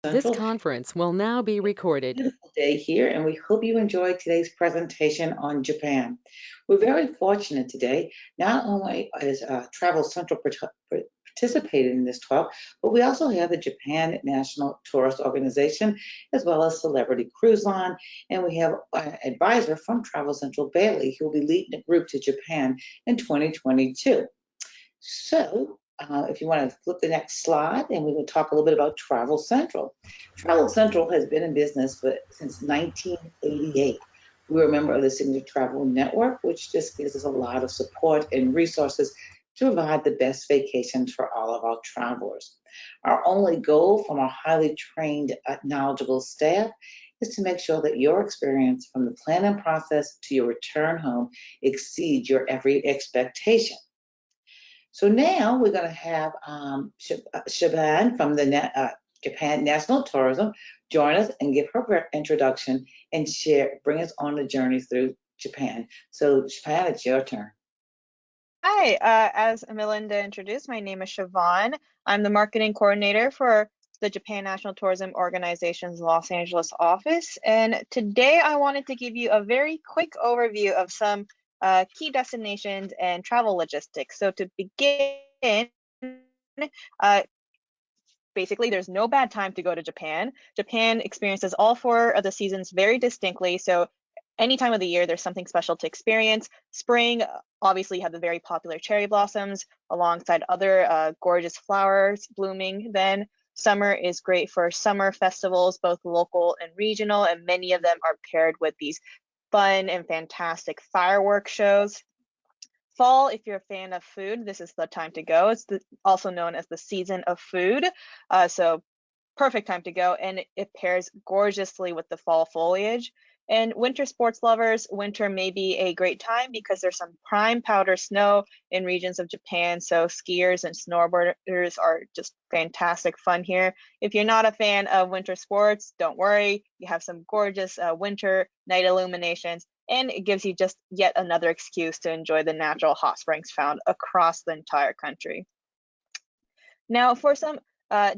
This Central. conference will now be recorded. Beautiful day here, and we hope you enjoyed today's presentation on Japan. We're very fortunate today. Not only is Travel Central participating in this talk, but we also have the Japan National Tourist Organization as well as Celebrity Cruise Line, and we have an advisor from Travel Central, Bailey, who will be leading a group to Japan in 2022. So, if you want to flip the next slide, and we will talk a little bit about Travel Central. Travel Central has been in business since 1988. We're a member of the Signature Travel Network, which just gives us a lot of support and resources to provide the best vacations for all of our travelers. Our only goal from our highly trained, knowledgeable staff is to make sure that your experience from the planning process to your return home exceeds your every expectation. So now we're going to have Shaban from the Japan National Tourism join us and give her introduction and bring us on the journey through Japan. So Shaban, it's your turn. Hi, as Melinda introduced, my name is Siobhan. I'm the marketing coordinator for the Japan National Tourism Organization's Los Angeles office. And today I wanted to give you a very quick overview of some key destinations and travel logistics. So to begin, uh, basically there's no bad time to go to Japan. Japan experiences all four of the seasons very distinctly. So any time of the year, there's something special to experience. Spring, obviously, you have the very popular cherry blossoms alongside other gorgeous flowers blooming. Then summer is great for summer festivals, both local and regional, and many of them are paired with these fun and fantastic fireworks shows. Fall, if you're a fan of food, this is the time to go. It's also known as the season of food. So perfect time to go, and it pairs gorgeously with the fall foliage. And winter sports lovers, winter may be a great time because there's some prime powder snow in regions of Japan, so skiers and snowboarders are just fantastic fun here. If you're not a fan of winter sports, don't worry, you have some gorgeous winter night illuminations, and it gives you just yet another excuse to enjoy the natural hot springs found across the entire country. Now, for some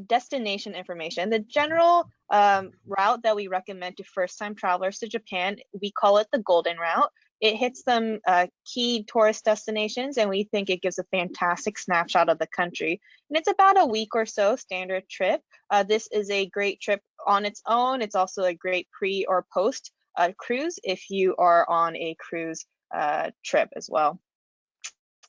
destination information, the general route that we recommend to first-time travelers to Japan, we call it the Golden Route. It hits some key tourist destinations, and we think it gives a fantastic snapshot of the country. And it's about a week or so standard trip. This is a great trip on its own. It's also a great pre or post cruise if you are on a cruise trip as well.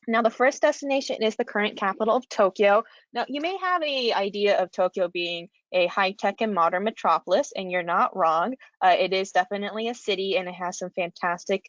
Now, the first destination is the current capital of Tokyo. Now, you may have an idea of Tokyo being a high-tech and modern metropolis, and you're not wrong. It is definitely a city, and it has some fantastic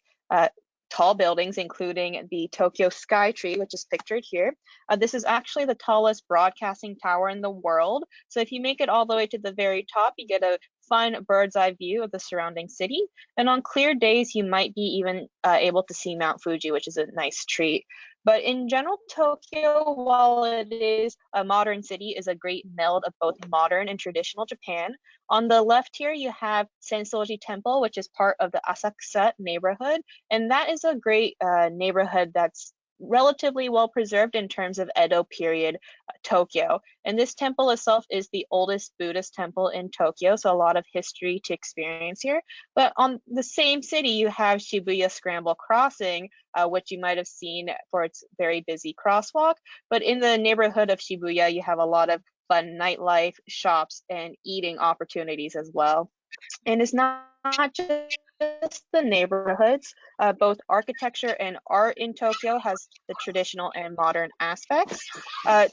tall buildings, including the Tokyo Sky Tree, which is pictured here. This is actually the tallest broadcasting tower in the world. So if you make it all the way to the very top, you get a fun bird's eye view of the surrounding city. And on clear days, you might be even able to see Mount Fuji, which is a nice treat. But in general, Tokyo, while it is a modern city, is a great meld of both modern and traditional Japan. On the left here, you have Sensoji Temple, which is part of the Asakusa neighborhood. And that is a great neighborhood that's relatively well preserved in terms of Edo period Tokyo. And this temple itself is the oldest Buddhist temple in Tokyo, so a lot of history to experience here. But on the same city, you have Shibuya Scramble Crossing, which you might have seen for its very busy crosswalk. But in the neighborhood of Shibuya, you have a lot of fun nightlife, shops, and eating opportunities as well. And it's not just the neighborhoods, both architecture and art in Tokyo has the traditional and modern aspects.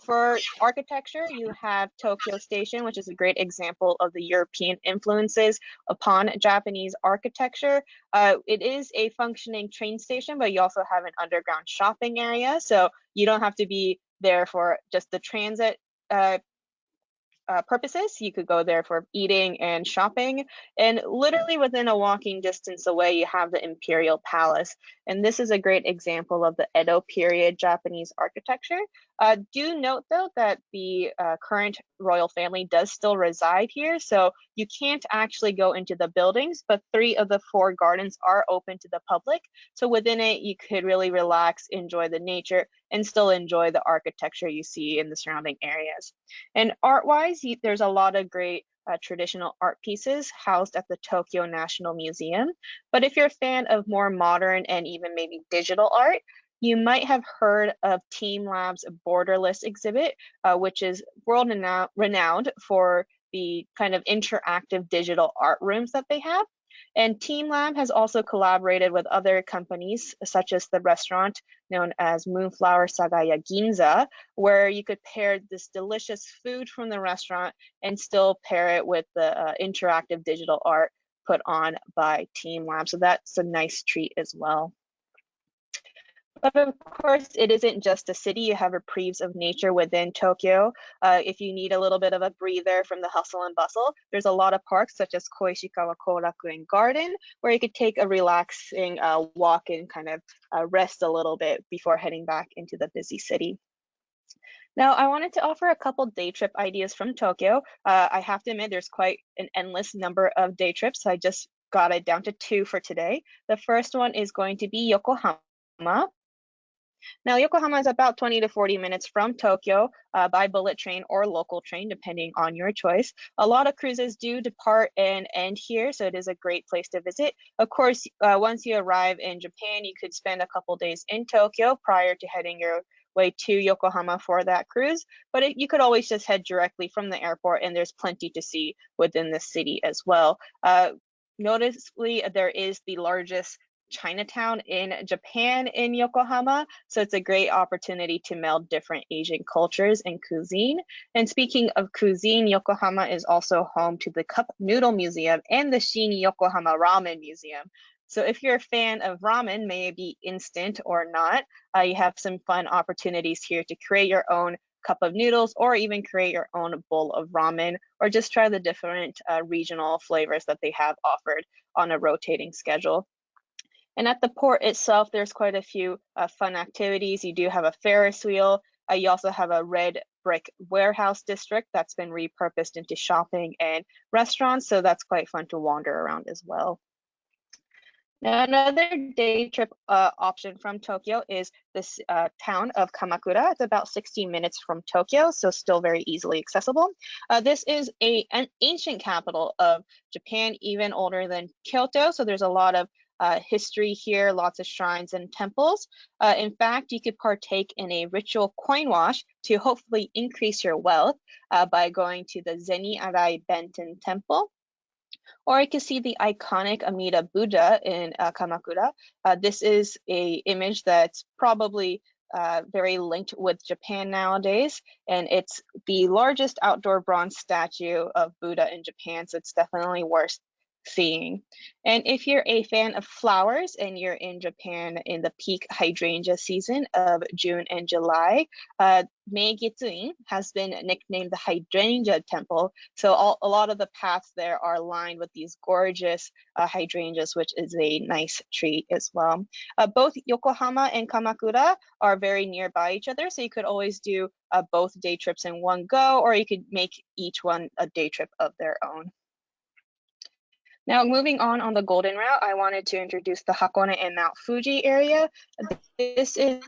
For architecture, you have Tokyo Station, which is a great example of the European influences upon Japanese architecture. It is a functioning train station, but you also have an underground shopping area, so you don't have to be there for just the transit purposes. You could go there for eating and shopping. And literally within a walking distance away, you have the Imperial Palace. And this is a great example of the Edo period Japanese architecture. Do note, though, that the current royal family does still reside here. So you can't actually go into the buildings, but 3 of the 4 gardens are open to the public. So within it, you could really relax, enjoy the nature, and still enjoy the architecture you see in the surrounding areas. And art-wise, there's a lot of great traditional art pieces housed at the Tokyo National Museum. But if you're a fan of more modern and even maybe digital art, you might have heard of Team Lab's Borderless exhibit, which is world renowned for the kind of interactive digital art rooms that they have. And Team Lab has also collaborated with other companies, such as the restaurant known as Moonflower Sagaya Ginza, where you could pair this delicious food from the restaurant and still pair it with the interactive digital art put on by Team Lab. So that's a nice treat as well. But of course, it isn't just a city. You have reprieves of nature within Tokyo. If you need a little bit of a breather from the hustle and bustle, there's a lot of parks such as Koishikawa Korakuen Garden, where you could take a relaxing walk and kind of rest a little bit before heading back into the busy city. Now, I wanted to offer a couple day trip ideas from Tokyo. I have to admit, there's quite an endless number of day trips, so I just got it down to 2 for today. The first one is going to be Yokohama. Now, Yokohama is about 20 to 40 minutes from Tokyo by bullet train or local train, depending on your choice. A lot of cruises do depart and end here, so it is a great place to visit. Of course, once you arrive in Japan, you could spend a couple days in Tokyo prior to heading your way to Yokohama for that cruise, but you could always just head directly from the airport, and there's plenty to see within the city as well. Noticeably, there is the largest Chinatown in Japan in Yokohama, so it's a great opportunity to meld different Asian cultures and cuisine. And speaking of cuisine, Yokohama is also home to the Cup Noodle Museum and the Shin Yokohama Ramen Museum. So if you're a fan of ramen, maybe instant or not, you have some fun opportunities here to create your own cup of noodles or even create your own bowl of ramen, or just try the different regional flavors that they have offered on a rotating schedule. And at the port itself, there's quite a few fun activities. You do have a Ferris wheel. You also have a red brick warehouse district that's been repurposed into shopping and restaurants, so that's quite fun to wander around as well. Now, another day trip option from Tokyo is this town of Kamakura. It's about 16 minutes from Tokyo, so still very easily accessible. This is an ancient capital of Japan, even older than Kyoto, so there's a lot of history here, lots of shrines and temples. In fact, you could partake in a ritual coin wash to hopefully increase your wealth by going to the Zeni Arai Benten Temple. Or you can see the iconic Amida Buddha in Kamakura. This is a image that's probably very linked with Japan nowadays, and it's the largest outdoor bronze statue of Buddha in Japan, so it's definitely worth seeing. And if you're a fan of flowers and you're in Japan in the peak hydrangea season of June and July, Meigitsuin has been nicknamed the Hydrangea Temple. So a lot of the paths there are lined with these gorgeous hydrangeas, which is a nice treat as well. Both Yokohama and Kamakura are very nearby each other, so you could always do both day trips in one go, or you could make each one a day trip of their own. Now, moving on the Golden Route, I wanted to introduce the Hakone and Mount Fuji area. This is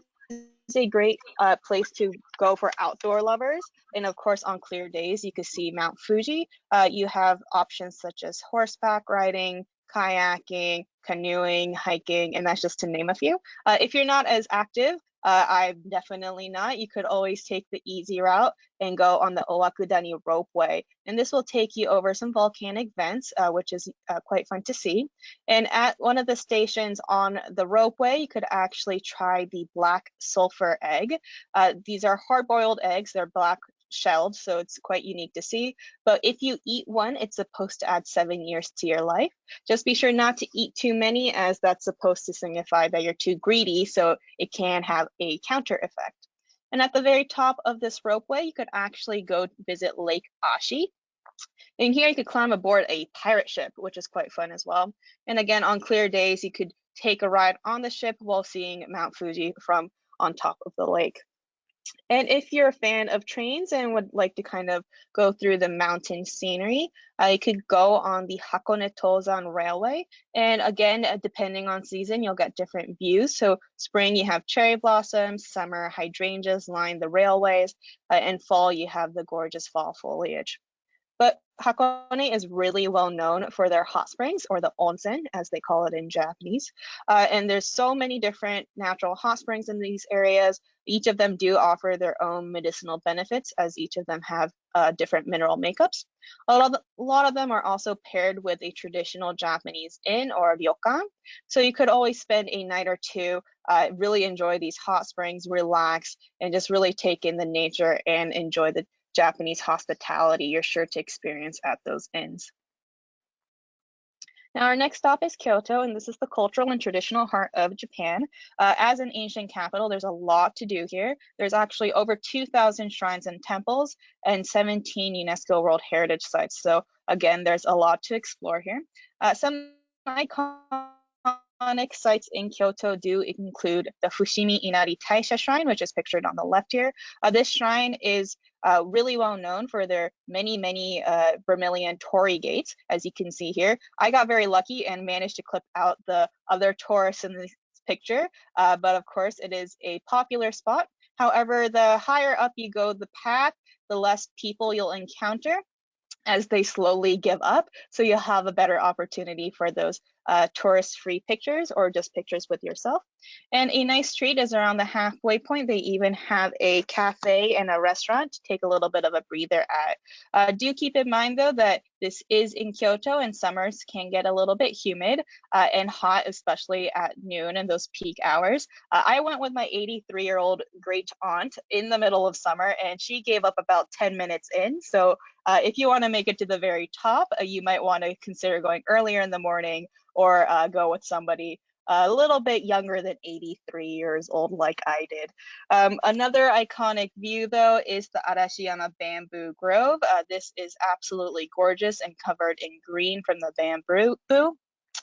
a great place to go for outdoor lovers. And of course, on clear days, you can see Mount Fuji. You have options such as horseback riding, kayaking, canoeing, hiking, and that's just to name a few. If you're not as active, I'm definitely not. You could always take the easy route and go on the Owakudani ropeway. And this will take you over some volcanic vents, which is quite fun to see. And at one of the stations on the ropeway, you could actually try the black sulfur egg. These are hard-boiled eggs. They're black shelled, so it's quite unique to see. But if you eat one, it's supposed to add 7 years to your life. Just be sure not to eat too many, as that's supposed to signify that you're too greedy, so it can have a counter effect. And at the very top of this ropeway, you could actually go visit Lake Ashi. And here you could climb aboard a pirate ship, which is quite fun as well. And again, on clear days, you could take a ride on the ship while seeing Mount Fuji from on top of the lake. And if you're a fan of trains and would like to kind of go through the mountain scenery, you could go on the Hakone Tozan Railway. And again, depending on season, you'll get different views. So spring, you have cherry blossoms, summer, hydrangeas line the railways, and fall, you have the gorgeous fall foliage. But Hakone is really well known for their hot springs, or the onsen, as they call it in Japanese. And there's so many different natural hot springs in these areas. Each of them do offer their own medicinal benefits, as each of them have different mineral makeups. A lot of them are also paired with a traditional Japanese inn or ryokan. So you could always spend a night or two, really enjoy these hot springs, relax, and just really take in the nature and enjoy the Japanese hospitality you're sure to experience at those inns. Now, our next stop is Kyoto, and this is the cultural and traditional heart of Japan. As an ancient capital, there's a lot to do here. There's actually over 2,000 shrines and temples and 17 UNESCO World Heritage Sites. So again, there's a lot to explore here. Some iconic sites in Kyoto do include the Fushimi Inari Taisha Shrine, which is pictured on the left here. This shrine is really well known for their many vermilion torii gates, as you can see here. I got very lucky and managed to clip out the other tourists in this picture, but of course it is a popular spot. However, the higher up you go the path, the less people you'll encounter as they slowly give up. So you'll have a better opportunity for those tourist-free pictures or just pictures with yourself. And a nice treat is around the halfway point. They even have a cafe and a restaurant to take a little bit of a breather at. Do keep in mind though that this is in Kyoto and summers can get a little bit humid and hot, especially at noon and those peak hours. I went with my 83-year-old great aunt in the middle of summer and she gave up about 10 minutes in. So if you want to make it to the very top, you might want to consider going earlier in the morning or go with somebody a little bit younger than 83 years old like I did. Another iconic view though is the Arashiyama Bamboo Grove. This is absolutely gorgeous and covered in green from the bamboo.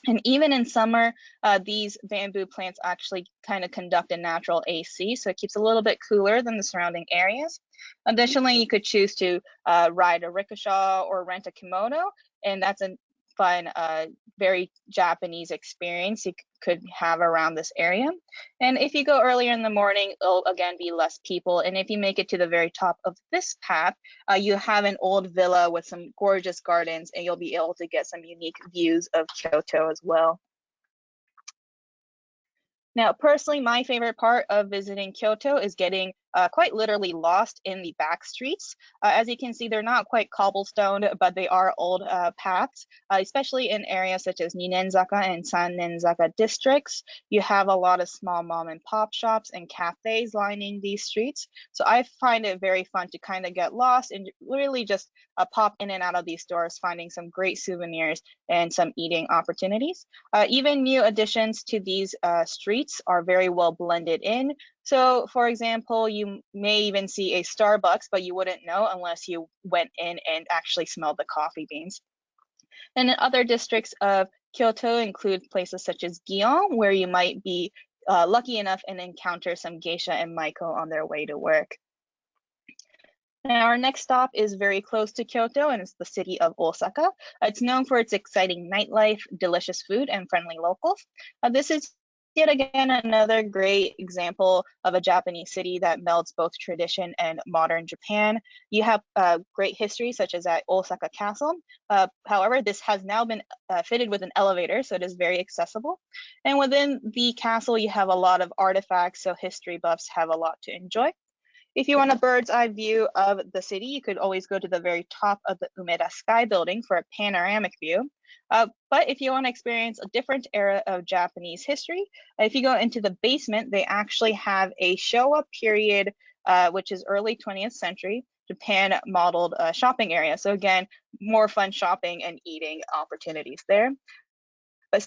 And even in summer, these bamboo plants actually kind of conduct a natural AC, so it keeps a little bit cooler than the surrounding areas. Additionally, you could choose to ride a rickshaw or rent a kimono, and that's a fun, very Japanese experience you could have around this area. And if you go earlier in the morning, it'll again be less people. And if you make it to the very top of this path, you have an old villa with some gorgeous gardens, and you'll be able to get some unique views of Kyoto as well. Now, personally, my favorite part of visiting Kyoto is getting quite literally lost in the back streets. As you can see, they're not quite cobblestoned, but they are old paths, especially in areas such as Ninenzaka and Sannenzaka districts. You have a lot of small mom and pop shops and cafes lining these streets. So I find it very fun to kind of get lost and really just pop in and out of these stores, finding some great souvenirs and some eating opportunities. Even new additions to these streets are very well blended in. So for example, you may even see a Starbucks, but you wouldn't know unless you went in and actually smelled the coffee beans. And in other districts of Kyoto include places such as Gion, where you might be lucky enough and encounter some geisha and maiko on their way to work. Now, our next stop is very close to Kyoto, and it's the city of Osaka. It's known for its exciting nightlife, delicious food, and friendly locals. This is yet again another great example of a Japanese city that melds both tradition and modern Japan. You have great history, such as at Osaka Castle. However, this has now been fitted with an elevator, so it is very accessible. And within the castle, you have a lot of artifacts, so history buffs have a lot to enjoy. If you want a bird's eye view of the city, you could always go to the very top of the Umeda Sky Building for a panoramic view. But if you want to experience a different era of Japanese history, if you go into the basement, they actually have a Showa period, which is early 20th century, Japan modeled shopping area. So again, more fun shopping and eating opportunities there. But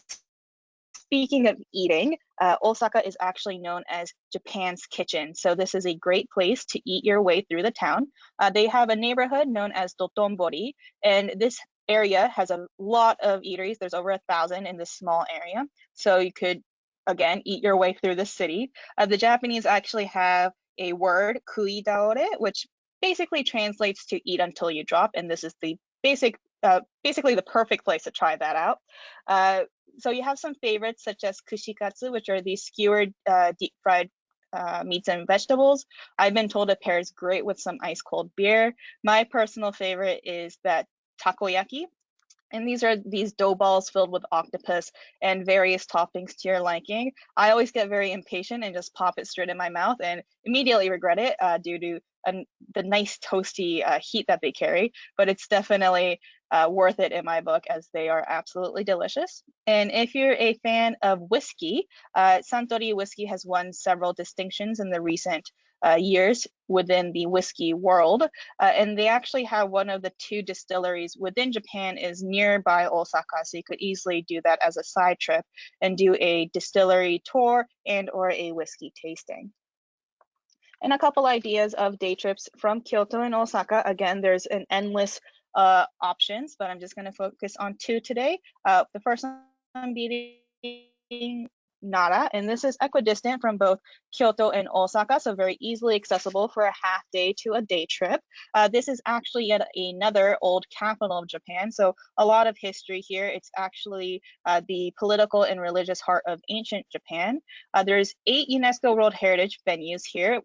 speaking of eating, Osaka is actually known as Japan's kitchen. So this is a great place to eat your way through the town. They have a neighborhood known as Dotonbori, and this area has a lot of eateries. There's over 1,000 in this small area. So you could, again, eat your way through the city. The Japanese actually have a word, kuidaore, which basically translates to eat until you drop. And this is the basically the perfect place to try that out. So you have some favorites such as kushikatsu, which are these skewered deep fried meats and vegetables. I've been told it pairs great with some ice cold beer. My personal favorite is that takoyaki. And these are these dough balls filled with octopus and various toppings to your liking. I always get very impatient and just pop it straight in my mouth and immediately regret it due to the nice toasty heat that they carry. But it's definitely worth it in my book, as they are absolutely delicious. And if you're a fan of whiskey, Suntory whiskey has won several distinctions in the recent years within the whiskey world. And they actually have one of the 2 distilleries within Japan is nearby Osaka. So you could easily do that as a side trip and do a distillery tour and or a whiskey tasting. And a couple ideas of day trips from Kyoto and Osaka. Again, there's an endless options, but I'm just going to focus on 2 today. The first one being Nara, and this is equidistant from both Kyoto and Osaka, so very easily accessible for a half day to a day trip. This is actually yet another old capital of Japan, so a lot of history here. It's actually the political and religious heart of ancient Japan. There's 8 UNESCO World Heritage venues here,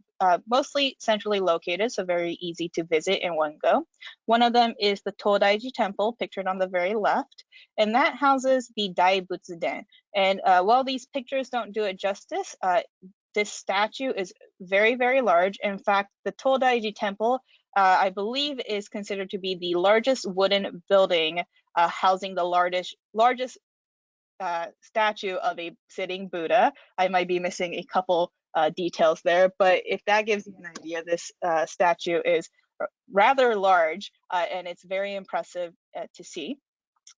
mostly centrally located, so very easy to visit in one go. One of them is the Todaiji Temple, pictured on the very left, and that houses the Daibutsu-den. And while these pictures don't do it justice, this statue is very, very large. In fact, the Todaiji Temple, I believe, is considered to be the largest wooden building housing the largest statue of a sitting Buddha. I might be missing a couple details there, but if that gives you an idea, this statue is rather large and it's very impressive to see.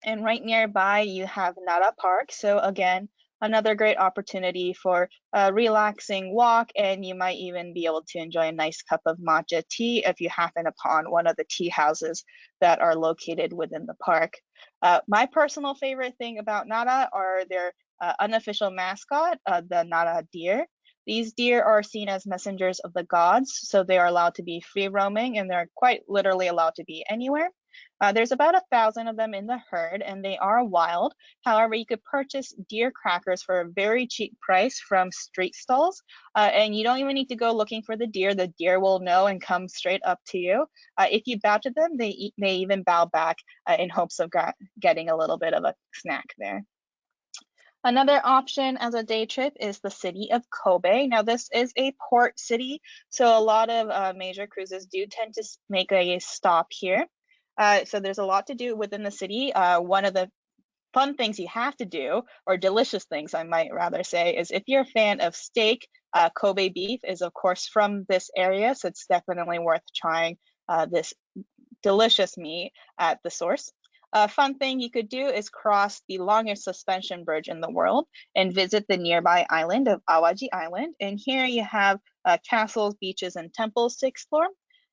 And right nearby, you have Nara Park. So again, another great opportunity for a relaxing walk, and you might even be able to enjoy a nice cup of matcha tea if you happen upon one of the tea houses that are located within the park. My personal favorite thing about Nara are their unofficial mascot, the Nara deer. These deer are seen as messengers of the gods, so they are allowed to be free roaming, and they're quite literally allowed to be anywhere. There's about 1,000 of them in the herd, and they are wild. However, you could purchase deer crackers for a very cheap price from street stalls, and you don't even need to go looking for the deer. The deer will know and come straight up to you. If you bow to them, they may even bow back in hopes of getting a little bit of a snack there. Another option as a day trip is the city of Kobe. Now, this is a port city, so a lot of major cruises do tend to make a stop here. So there's a lot to do within the city. One of the fun things you have to do, or delicious things I might rather say, is if you're a fan of steak, Kobe beef is of course from this area, so it's definitely worth trying this delicious meat at the source. A fun thing you could do is cross the longest suspension bridge in the world and visit the nearby island of Awaji Island. And here you have castles, beaches, and temples to explore.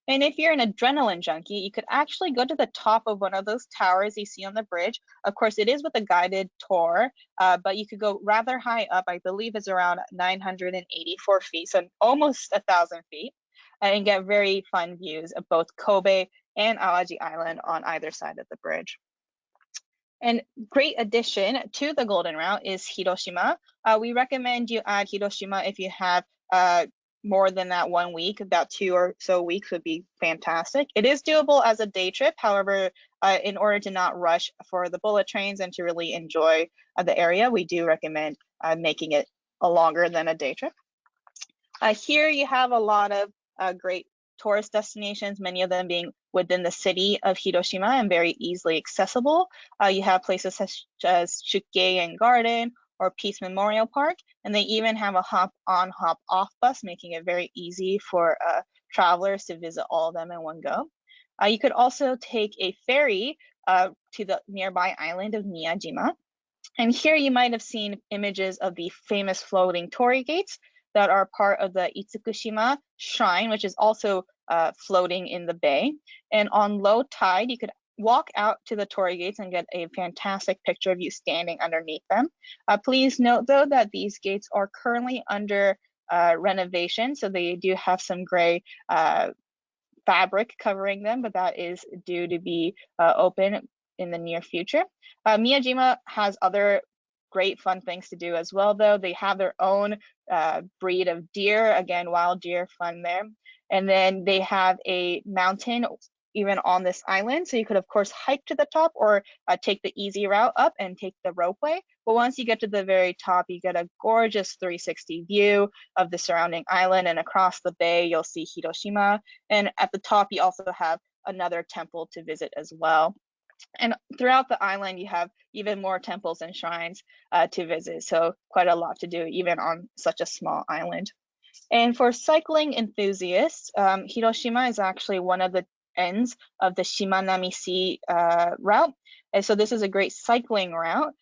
And if you're an adrenaline junkie, you could actually go to the top of one of those towers you see on the bridge. Of course, it is with a guided tour, but you could go rather high up. I believe it's around 984 feet, so almost 1,000 feet, and get very fun views of both Kobe and Awaji Island on either side of the bridge. And great addition to the Golden Route is Hiroshima. We recommend you add Hiroshima if you have more than that 1 week. About 2 or so weeks would be fantastic. It is doable as a day trip. However, in order to not rush for the bullet trains and to really enjoy the area, we do recommend making it longer than a day trip. Here you have a lot of great tourist destinations, many of them being within the city of Hiroshima and very easily accessible. You have places such as Shukeien Garden or Peace Memorial Park, and they even have a hop-on, hop-off bus, making it very easy for travelers to visit all of them in one go. You could also take a ferry to the nearby island of Miyajima. And here you might have seen images of the famous floating torii gates that are part of the Itsukushima Shrine, which is also floating in the bay. And on low tide, you could walk out to the torii gates and get a fantastic picture of you standing underneath them. Please note, though, that these gates are currently under renovation, so they do have some gray fabric covering them, but that is due to be open in the near future. Miyajima has other great fun things to do as well, though. They have their own breed of deer, again, wild deer, fun there. And then they have a mountain even on this island. So you could, of course, hike to the top or take the easy route up and take the ropeway. But once you get to the very top, you get a gorgeous 360 view of the surrounding island, and across the bay, you'll see Hiroshima. And at the top, you also have another temple to visit as well. And throughout the island, you have even more temples and shrines to visit. So quite a lot to do, even on such a small island. And for cycling enthusiasts, Hiroshima is actually one of the ends of the Shimanami Sea route. And so this is a great cycling route.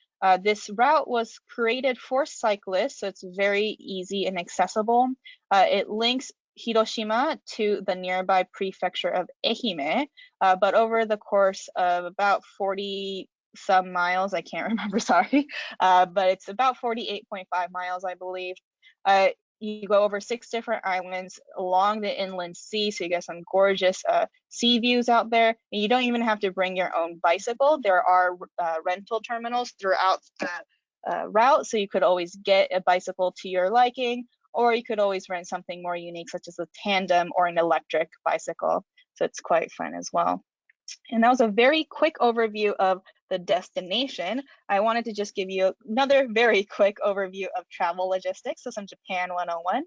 This route was created for cyclists, so it's very easy and accessible. It links Hiroshima to the nearby prefecture of Ehime, but over the course of about 40 some miles, I can't remember, sorry, but it's about 48.5 miles, I believe. You go over 6 different islands along the inland sea, so you get some gorgeous sea views out there. And you don't even have to bring your own bicycle. There are rental terminals throughout that route, so you could always get a bicycle to your liking, or you could always rent something more unique, such as a tandem or an electric bicycle. So it's quite fun as well. And that was a very quick overview of the destination. I wanted to just give you another very quick overview of travel logistics, so some Japan 101.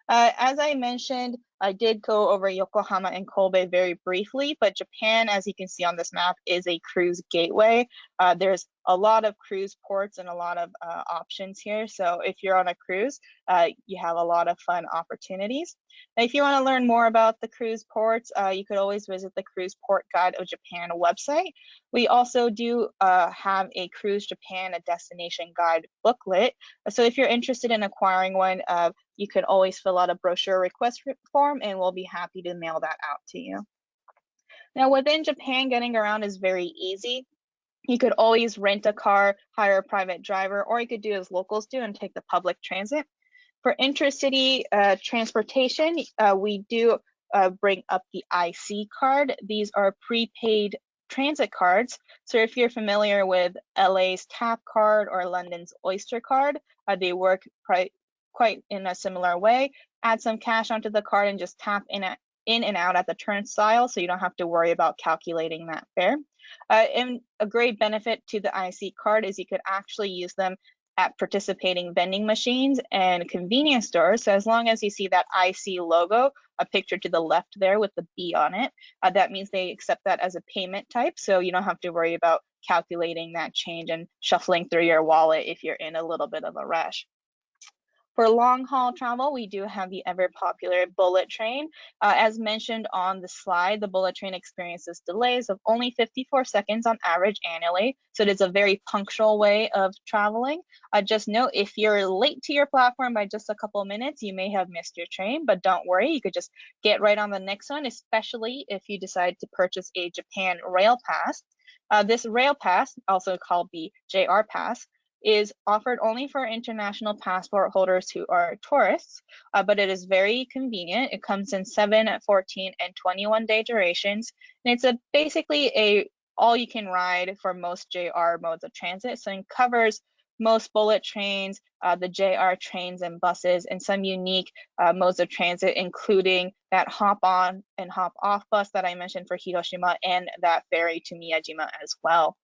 As I mentioned, I did go over Yokohama and Kobe very briefly, but Japan, as you can see on this map, is a cruise gateway. There's a lot of cruise ports and a lot of options here. So if you're on a cruise, you have a lot of fun opportunities. Now, if you want to learn more about the cruise ports, you could always visit the Cruise Port Guide of Japan website. We also do have a Cruise Japan, a destination guide booklet. So if you're interested in acquiring one, you can always fill out a brochure request form and we'll be happy to mail that out to you. Now, within Japan, getting around is very easy. You could always rent a car, hire a private driver, or you could do as locals do and take the public transit. For intercity transportation, we do bring up the IC card. These are prepaid transit cards. So if you're familiar with LA's TAP card or London's Oyster card, they work quite in a similar way. Add some cash onto the card and just tap in and out at the turnstile, so you don't have to worry about calculating that fare. And a great benefit to the IC card is you could actually use them at participating vending machines and convenience stores. So as long as you see that IC logo, a picture to the left there with the B on it, that means they accept that as a payment type. So you don't have to worry about calculating that change and shuffling through your wallet if you're in a little bit of a rush. For long haul travel, we do have the ever popular bullet train. As mentioned on the slide, the bullet train experiences delays of only 54 seconds on average annually. So it is a very punctual way of traveling. Just note, if you're late to your platform by just a couple of minutes, you may have missed your train, but don't worry, you could just get right on the next one, especially if you decide to purchase a Japan Rail Pass. This Rail Pass, also called the JR Pass, is offered only for international passport holders who are tourists, but it is very convenient. It comes in 7, 14, and 21-day durations, and it's basically a all-you-can-ride for most JR modes of transit. So it covers most bullet trains, the JR trains and buses, and some unique modes of transit, including that hop-on and hop-off bus that I mentioned for Hiroshima, and that ferry to Miyajima as well.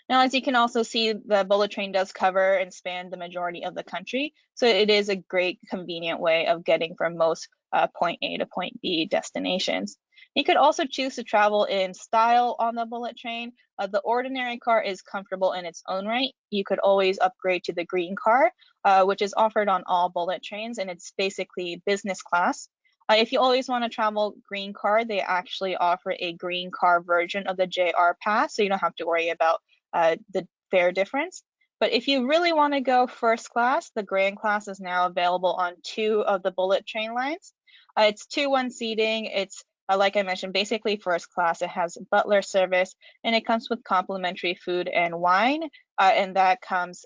Now, as you can also see, the bullet train does cover and span the majority of the country, so it is a great convenient way of getting from most point A to point B destinations. You could also choose to travel in style on the bullet train. The ordinary car is comfortable in its own right. You could always upgrade to the green car, which is offered on all bullet trains, and it's basically business class. If you always want to travel green car, they actually offer a green car version of the JR Pass, so you don't have to worry about the fare difference. But if you really want to go first class, the grand class is now available on 2 of the bullet train lines. It's 2-1 seating. It's like I mentioned, basically first class. It has butler service, and it comes with complimentary food and wine, and that comes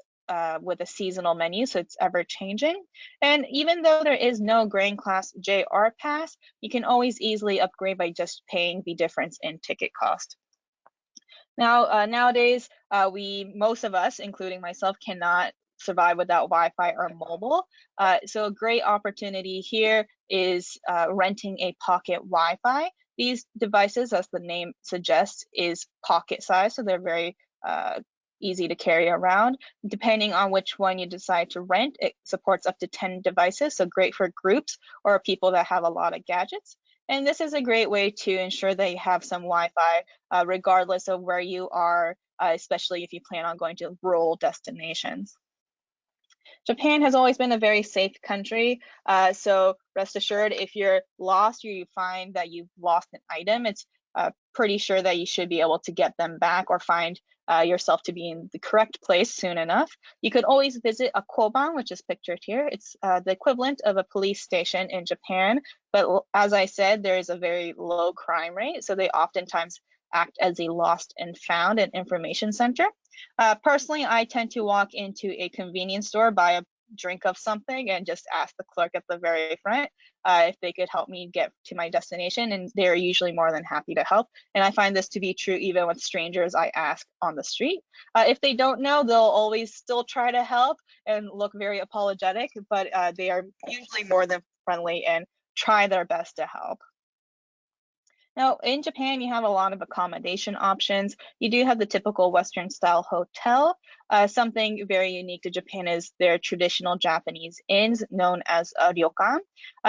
with a seasonal menu, so it's ever changing. And even though there is no grand class JR Pass, you can always easily upgrade by just paying the difference in ticket cost. Now, nowadays, most of us, including myself, cannot survive without Wi-Fi or mobile. So a great opportunity here is renting a pocket Wi-Fi. These devices, as the name suggests, is pocket size, so they're very easy to carry around. Depending on which one you decide to rent, it supports up to 10 devices, so great for groups or people that have a lot of gadgets. And this is a great way to ensure that you have some Wi-Fi regardless of where you are, especially if you plan on going to rural destinations. Japan has always been a very safe country, so rest assured, if you're lost or you find that you've lost an item, it's pretty sure that you should be able to get them back or find yourself to be in the correct place soon enough. You could always visit a koban, which is pictured here. It's the equivalent of a police station in Japan, but as I said, there is a very low crime rate, so they oftentimes act as a lost and found and information center. Personally, I tend to walk into a convenience store, buy a drink of something, and just ask the clerk at the very front if they could help me get to my destination, and they're usually more than happy to help. And I find this to be true even with strangers I ask on the street. If they don't know, they'll always still try to help and look very apologetic, but they are usually more than friendly and try their best to help. Now, in Japan, you have a lot of accommodation options. You do have the typical Western style hotel. Something very unique to Japan is their traditional Japanese inns known as ryokan.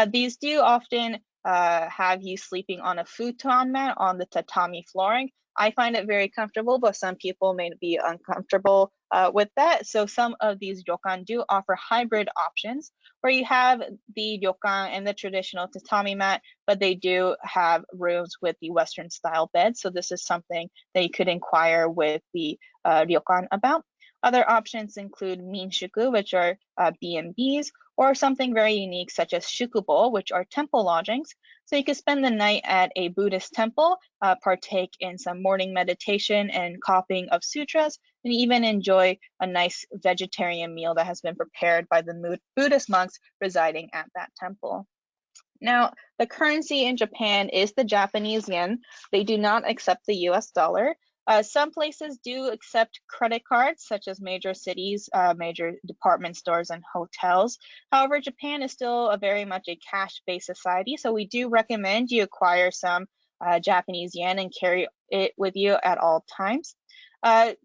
These do often have you sleeping on a futon mat on the tatami flooring. I find it very comfortable, but some people may be uncomfortable with that. So some of these ryokan do offer hybrid options where you have the ryokan and the traditional tatami mat, but they do have rooms with the Western style bed. So this is something that you could inquire with the ryokan about. Other options include minshuku, which are B&Bs, or something very unique such as shukubo, which are temple lodgings. So you could spend the night at a Buddhist temple, partake in some morning meditation and copying of sutras, and even enjoy a nice vegetarian meal that has been prepared by the Buddhist monks residing at that temple. Now, the currency in Japan is the Japanese yen. They do not accept the US dollar. Some places do accept credit cards, such as major cities, major department stores, and hotels. However, Japan is still very much a cash-based society, so we do recommend you acquire some Japanese yen and carry it with you at all times. A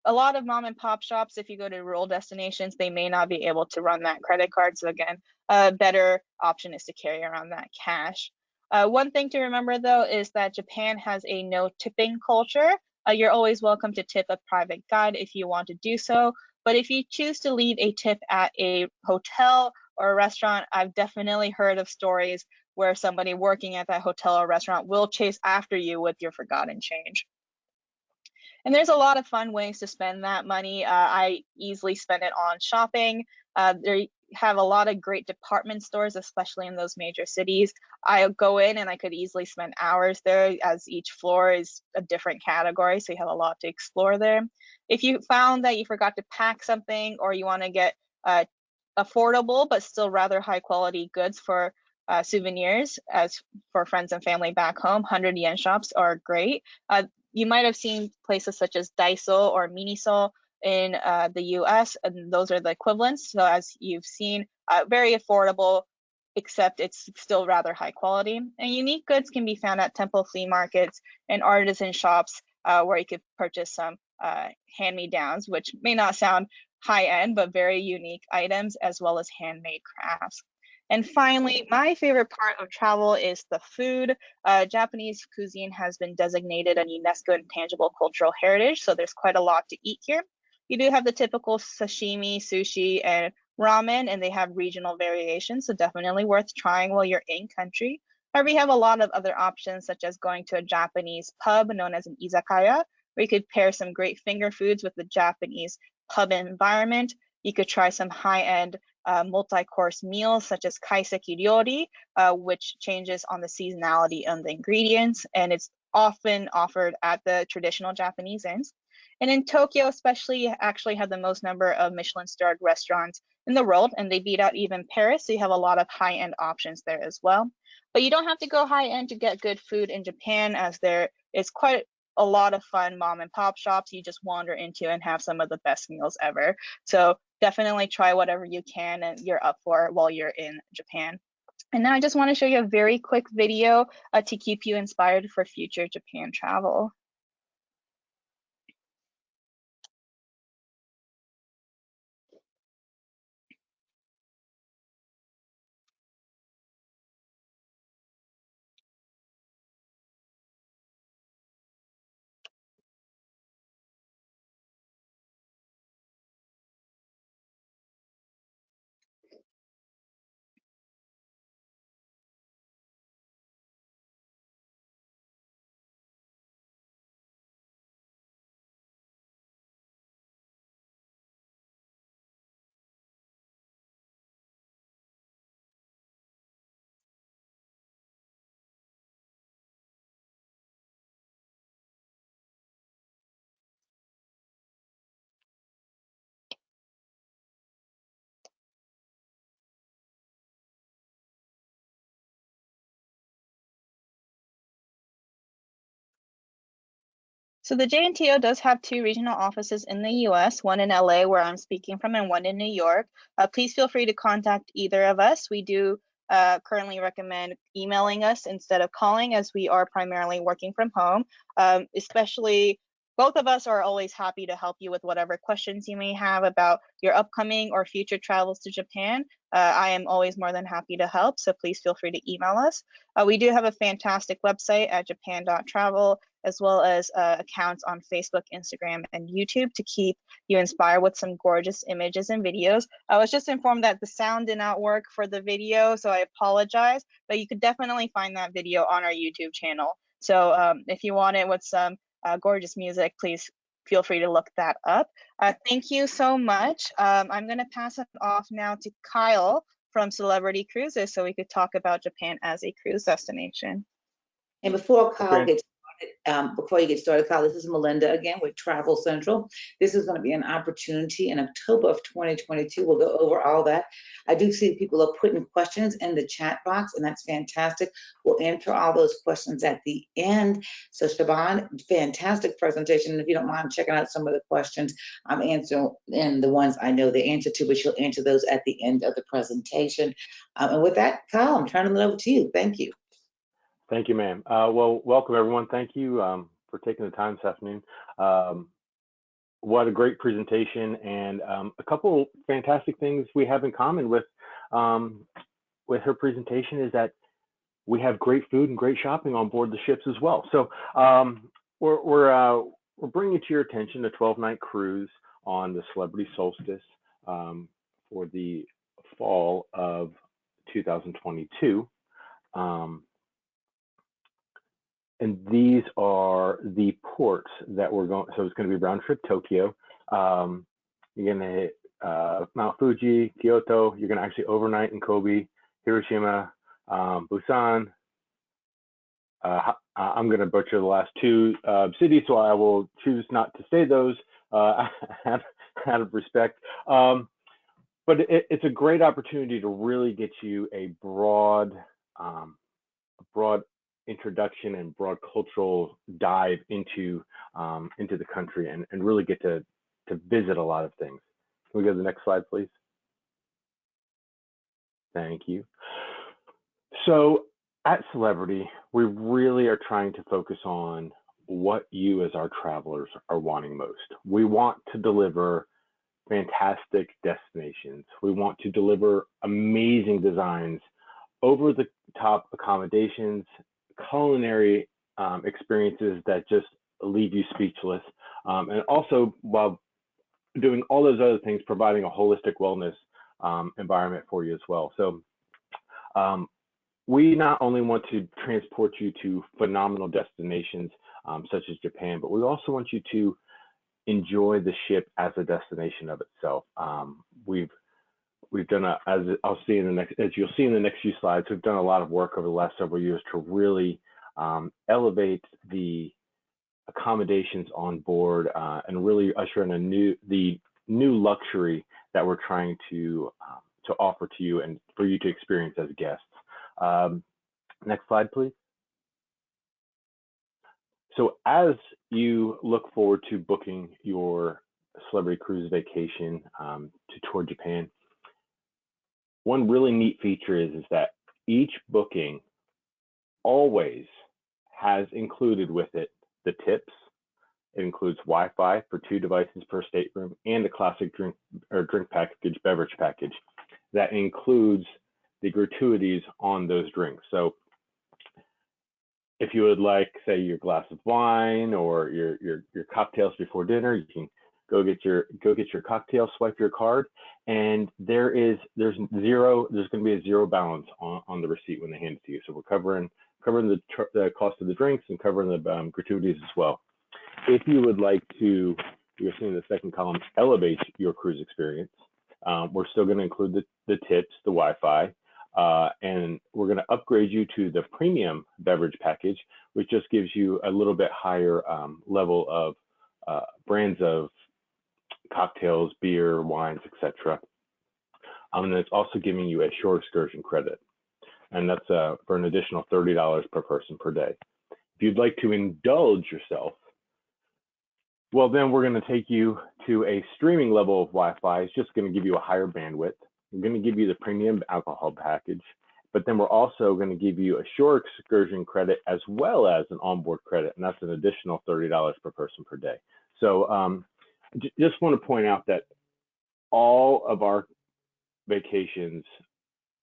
lot of mom and pop shops, if you go to rural destinations, they may not be able to run that credit card. So again, a better option is to carry around that cash. One thing to remember though is that Japan has a no tipping culture. You're always welcome to tip a private guide if you want to do so. But if you choose to leave a tip at a hotel or a restaurant, I've definitely heard of stories where somebody working at that hotel or restaurant will chase after you with your forgotten change. And there's a lot of fun ways to spend that money. I easily spend it on shopping. There have a lot of great department stores, especially in those major cities. I go in and I could easily spend hours there as each floor is a different category, so you have a lot to explore there. If you found that you forgot to pack something or you want to get affordable but still rather high quality goods for souvenirs as for friends and family back home, 100 yen shops are great. You might have seen places such as Daiso or Miniso in the US, and those are the equivalents. So as you've seen, very affordable, except it's still rather high quality. And unique goods can be found at temple flea markets and artisan shops where you could purchase some hand-me-downs, which may not sound high-end, but very unique items, as well as handmade crafts. And finally, my favorite part of travel is the food. Japanese cuisine has been designated a UNESCO Intangible Cultural Heritage, so there's quite a lot to eat here. You do have the typical sashimi, sushi, and ramen, and they have regional variations, so definitely worth trying while you're in country. However, we have a lot of other options, such as going to a Japanese pub known as an izakaya, where you could pair some great finger foods with the Japanese pub environment. You could try some high-end multi-course meals such as kaiseki ryori, which changes on the seasonality of the ingredients, and it's often offered at the traditional Japanese inns. And in Tokyo especially, you actually have the most number of Michelin-starred restaurants in the world, and they beat out even Paris, so you have a lot of high-end options there as well. But you don't have to go high-end to get good food in Japan, as there is quite a lot of fun mom and pop shops you just wander into and have some of the best meals ever. So definitely try whatever you can and you're up for while you're in Japan. And now I just want to show you a very quick video to keep you inspired for future Japan travel. So the JNTO does have 2 regional offices in the US, one in LA where I'm speaking from and one in New York. Please feel free to contact either of us. We do currently recommend emailing us instead of calling as we are primarily working from home. Especially both of us are always happy to help you with whatever questions you may have about your upcoming or future travels to Japan. I am always more than happy to help, so please feel free to email us. We do have a fantastic website at japan.travel, as well as accounts on Facebook, Instagram, and YouTube to keep you inspired with some gorgeous images and videos. I was just informed that the sound did not work for the video, so I apologize, but you could definitely find that video on our YouTube channel. So if you want it with some gorgeous music, please feel free to look that up. Thank you so much. I'm going to pass it off now to Kyle from Celebrity Cruises so we could talk about Japan as a cruise destination. And before Kyle Okay. gets before you get started, Kyle, this is Melinda again with Travel Central. This is going to be an opportunity in October of 2022. We'll go over all that. I do see people are putting questions in the chat box, and that's fantastic. We'll answer all those questions at the end. So Siobhan, fantastic presentation. And if you don't mind checking out some of the questions, I'm answering and the ones I know the answer to, but she'll answer those at the end of the presentation. And with that, Kyle, I'm turning it over to you. Thank you. Thank you, ma'am. Well, welcome everyone. Thank you for taking the time this afternoon. What a great presentation, and a couple fantastic things we have in common with her presentation is that we have great food and great shopping on board the ships as well. So we're bringing to your attention a 12-night cruise on the Celebrity Solstice for the fall of 2022. And these are the ports that we're going. So it's going to be round trip Tokyo. You're going to hit Mount Fuji, Kyoto. You're going to actually overnight in Kobe, Hiroshima, Busan. I'm going to butcher the last 2 cities, so I will choose not to say those out of respect. But it's a great opportunity to really get you a broad introduction and broad cultural dive into the country and really get to visit a lot of things. Can we go to the next slide, please? Thank you. So at Celebrity, we really are trying to focus on what you as our travelers are wanting most. We want to deliver fantastic destinations. We want to deliver amazing designs, over the top accommodations, culinary experiences that just leave you speechless, and also while doing all those other things, providing a holistic wellness environment for you as well. So we not only want to transport you to phenomenal destinations such as Japan, but we also want you to enjoy the ship as a destination of itself. We've done as you'll see in the next few slides, we've done a lot of work over the last several years to really elevate the accommodations on board and really usher in the new luxury that we're trying to offer to you and for you to experience as guests. Next slide, please. So as you look forward to booking your Celebrity Cruise vacation to tour Japan, one really neat feature is that each booking always has included with it the tips. It includes Wi-Fi for 2 devices per stateroom and a classic drink package, beverage package that includes the gratuities on those drinks. So if you would like, say, your glass of wine or your cocktails before dinner, you can go get your cocktail, swipe your card, and there's going to be a zero balance on the receipt when they hand it to you. So we're covering the cost of the drinks and covering the gratuities as well. If you would like to, you're seeing the second column, elevate your cruise experience, we're still going to include the tips, the Wi-Fi, and we're going to upgrade you to the premium beverage package, which just gives you a little bit higher level of brands of cocktails, beer, wines, etc. And then it's also giving you a shore excursion credit, and that's for an additional $30 per person per day. If you'd like to indulge yourself, well, then we're going to take you to a streaming level of Wi-Fi. It's just going to give you a higher bandwidth. We're going to give you the premium alcohol package, but then we're also going to give you a shore excursion credit as well as an onboard credit, and that's an additional $30 per person per day. So just want to point out that all of our vacations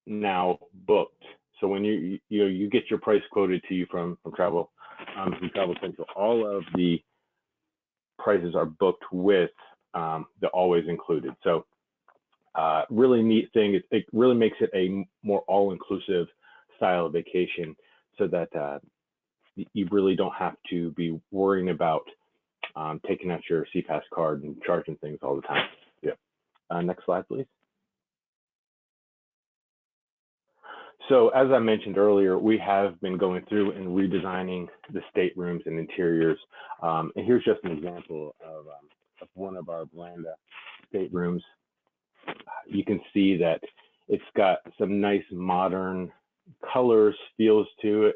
now booked. So when you get your price quoted to you from Travel Central, all of the prices are booked with the always included. So really neat thing. It really makes it a more all-inclusive style of vacation, so that you really don't have to be worrying about taking out your CPAS card and charging things all the time. Yeah. Next slide, please. So as I mentioned earlier, we have been going through and redesigning the staterooms and interiors. And here's just an example of one of our veranda staterooms. You can see that it's got some nice modern colors, feels to it.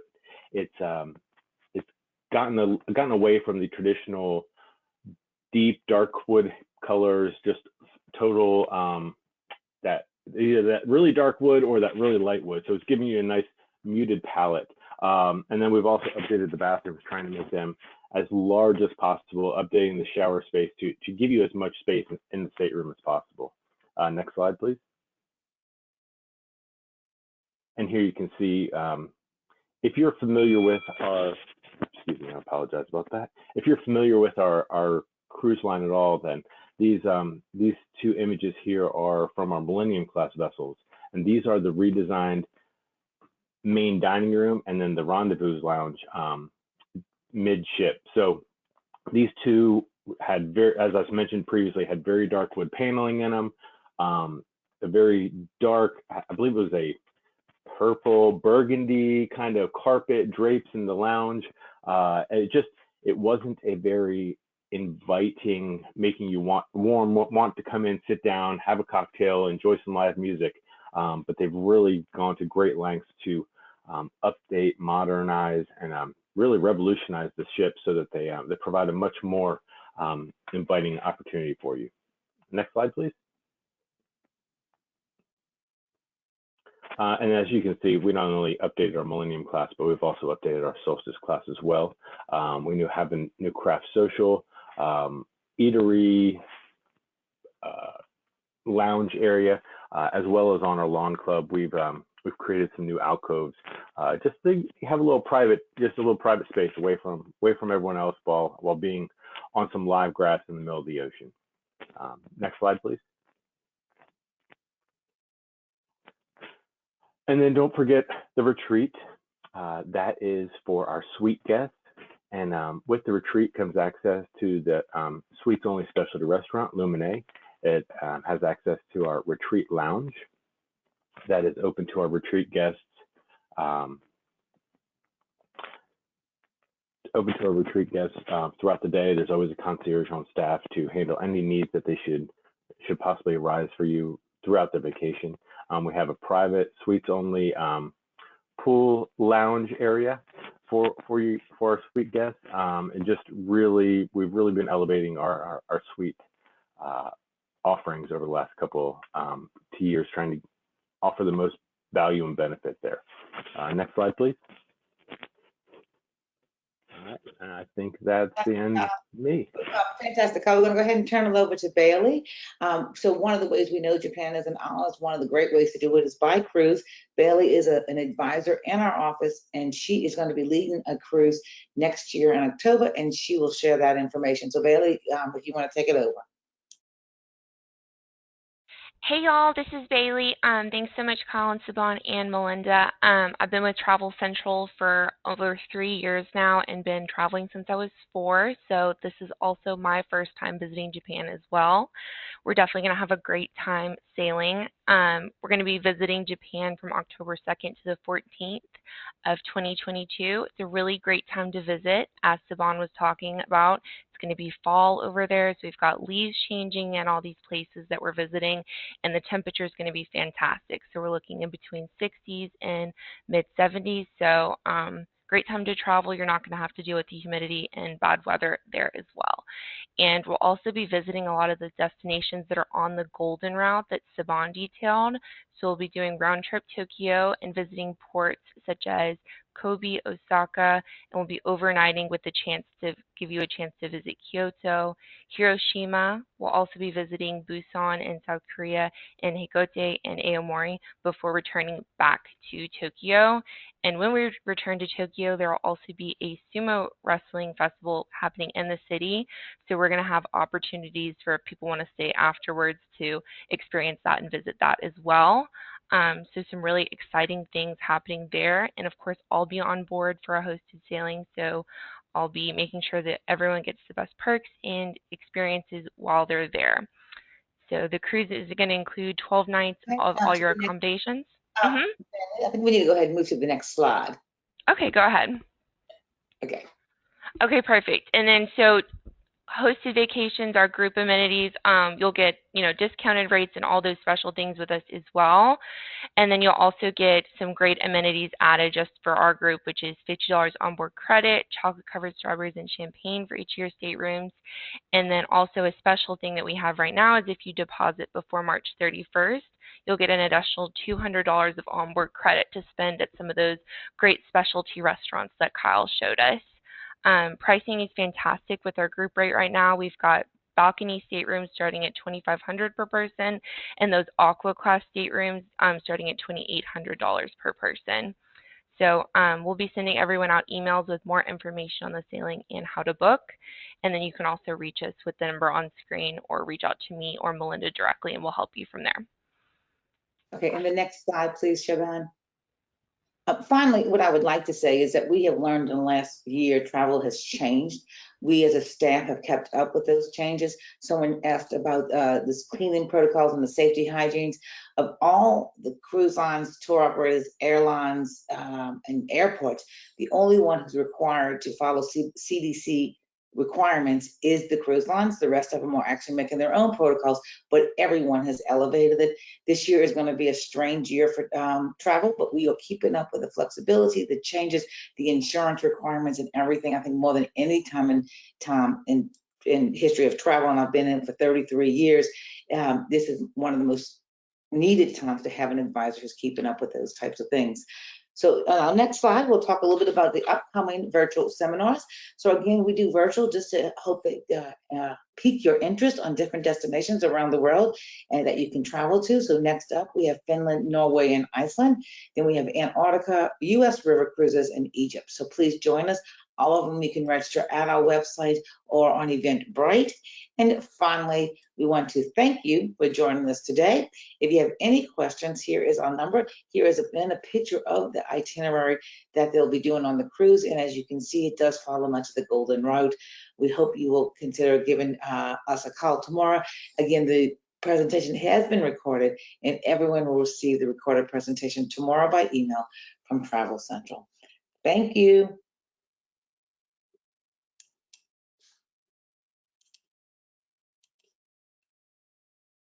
It's gotten away from the traditional deep dark wood colors, just total that either that really dark wood or that really light wood. So it's giving you a nice muted palette. And then we've also updated the bathrooms, trying to make them as large as possible, updating the shower space to give you as much space in the stateroom as possible. Next slide, please. And here you can see, if you're familiar with our, excuse me, I apologize about that. If you're familiar with our cruise line at all, then these two images here are from our Millennium class vessels, and these are the redesigned main dining room and then the rendezvous lounge midship. So these two had as I mentioned previously, had very dark wood paneling in them, a very dark, I believe it was a purple burgundy kind of carpet drapes in the lounge. It wasn't a very inviting, making you want to come in, sit down, have a cocktail, enjoy some live music. But they've really gone to great lengths to update, modernize, and really revolutionize the ship so that they provide a much more inviting opportunity for you. Next slide, please. And as you can see, we not only updated our Millennium class, but we've also updated our Solstice class as well. We have a new craft social, eatery, lounge area, as well as on our lawn club. We've created some new alcoves, just to have a little private space away from everyone else while being on some live grass in the middle of the ocean. Next slide, please. And then don't forget the retreat. That is for our suite guests. And with the retreat comes access to the suites only specialty restaurant, Lumine. It has access to our retreat lounge that is open to our retreat guests. Throughout the day. There's always a concierge on staff to handle any needs that they should possibly arise for you throughout the vacation. We have a private suites only pool lounge area for our suite guests, and just we've really been elevating our suite offerings over the last couple 2 years, trying to offer the most value and benefit there. Next slide, please. All right, and I think that's the end of me. Fantastic. We're going to go ahead and turn it over to Bailey. So one of the ways we know Japan is an island, one of the great ways to do it is by cruise. Bailey is an advisor in our office, and she is going to be leading a cruise next year in October, and she will share that information. So Bailey, if you want to take it over. Hey y'all, this is Bailey. Thanks so much, Colin, Saban, and Melinda. I've been with Travel Central for over 3 years now and been traveling since I was 4, so this is also my first time visiting Japan as well. We're definitely going to have a great time sailing. We're going to be visiting Japan from October 2nd to the 14th of 2022. It's a really great time to visit, as Saban was talking about. It's going to be fall over there, so we've got leaves changing in all these places that we're visiting, and the temperature is going to be fantastic. So we're looking in between 60s and mid 70s. So great time to travel. You're not going to have to deal with the humidity and bad weather there as well. And we'll also be visiting a lot of the destinations that are on the Golden Route that Saban detailed. So we'll be doing round trip Tokyo and visiting ports such as Kobe, Osaka, and we'll be overnighting with the chance to give you a chance to visit Kyoto, Hiroshima. We'll also be visiting Busan in South Korea and Hakone and Aomori before returning back to Tokyo. And when we return to Tokyo, there will also be a sumo wrestling festival happening in the city. So we're going to have opportunities for if people want to stay afterwards to experience that and visit that as well. So some really exciting things happening there. And of course, I'll be on board for a hosted sailing. So I'll be making sure that everyone gets the best perks and experiences while they're there. So the cruise is going to include 12 nights of all your accommodations. I think we need to go ahead and move to the next slide. Okay, go ahead. Okay. Okay, perfect. And then so hosted vacations are group amenities. You'll get, discounted rates and all those special things with us as well. And then you'll also get some great amenities added just for our group, which is $50 onboard credit, chocolate-covered strawberries and champagne for each of your staterooms. And then also a special thing that we have right now is if you deposit before March 31st, you'll get an additional $200 of onboard credit to spend at some of those great specialty restaurants that Kyle showed us. Pricing is fantastic with our group rate right now. We've got balcony staterooms starting at $2,500 per person, and those Aqua class staterooms starting at $2,800 per person. So we'll be sending everyone out emails with more information on the sailing and how to book. And then you can also reach us with the number on screen or reach out to me or Melinda directly, and we'll help you from there. Okay, and the next slide, please, Siobhan. Finally, what I would like to say is that we have learned in the last year travel has changed. We as a staff have kept up with those changes. Someone asked about this cleaning protocols and the safety hygienes of all the cruise lines, tour operators, airlines, and airports. The only one who's required to follow CDC requirements is the cruise lines. The rest of them are actually making their own protocols, but everyone has elevated it. This year is going to be a strange year for travel, but we are keeping up with the flexibility, the changes, the insurance requirements, and everything. I think more than any time in history of travel, and I've been in it for 33 years. This is one of the most needed times to have an advisor who's keeping up with those types of things. So on our next slide, we'll talk a little bit about the upcoming virtual seminars. So again, we do virtual just to hope that pique your interest on different destinations around the world and that you can travel to. So next up, we have Finland, Norway, and Iceland. Then we have Antarctica, US river cruises, and Egypt. So please join us. All of them you can register at our website or on Eventbrite. And finally, we want to thank you for joining us today. If you have any questions, here is our number. Here is a picture of the itinerary that they'll be doing on the cruise. And as you can see, it does follow much of the Golden Route. We hope you will consider giving us a call tomorrow. Again, the presentation has been recorded and everyone will receive the recorded presentation tomorrow by email from Travel Central. Thank you.